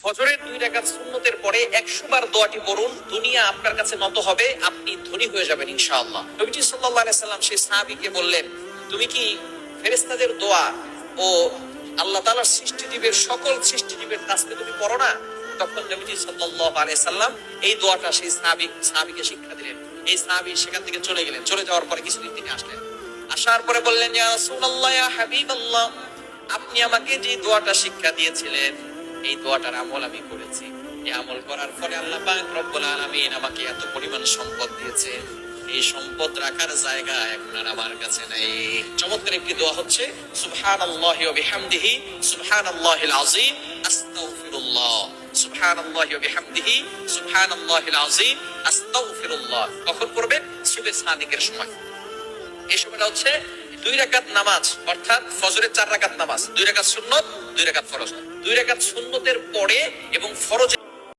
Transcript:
ফজরের 2 রাকাত সুন্নতের পরে 100 বার দোয়াটি পড়ুন, দুনিয়া আপনার কাছে নত হবে, আপনি ধনী হয়ে যাবেন ইনশাআল্লাহ। নবীজি সাল্লাল্লাহু আলাইহি সাল্লাম সেই সাহাবীকে বললেন, তুমি কি ফেরেশতাদের দোয়া ও আল্লাহ তাআলার সৃষ্টিজীবের সকল সৃষ্টিজীবের তাসবিহ তুমি পড়ো না? তখন নবীজি সাল্লাল্লাহু আলাইহি সাল্লাম এই দোয়াটা সেই সাহাবীকে শিক্ষা দিলেন। এই সাহাবী সেখান থেকে চলে গেলেন। চলে যাওয়ার পরে কিছুদিন তিনি আসলেন। আসার পরে বললেন, ইয়া রাসূলুল্লাহ, ইয়া হাবিবাল্লাহ, আপনি আমাকে যে দোয়াটা শিক্ষা দিয়েছিলেন এই দোয়াটার আমল আমি করেছি। এই আমল করার ফলে আল্লাহ পাক রব্বুল আলামিন আমাকে এত পরিমাণ সম্পদ দিয়েছে, এই সম্পদ রাখার জায়গা এখন আর আমার কাছে নাই। চমৎকার একটি দোয়া হচ্ছে সুবহানাল্লাহি ওয়া বিহামদিহি সুবহানাল্লাহিল আযীম আস্তাগফিরুল্লাহ, সুবহানাল্লাহি ওয়া বিহামদিহি সুবহানাল্লাহিল আযীম আস্তাগফিরুল্লাহ। কখন পড়বেন? সুবহে সাদিকের সময়। এই সময়টা হচ্ছে 2 রাকাত নামাজ, অর্থাৎ ফজরের 4 রাকাত নামাজ, 2 রাকাত সুন্নত, 2 রাকাত ফরজ। 2 রাকাত সুন্নতের পরে এবং ফরজ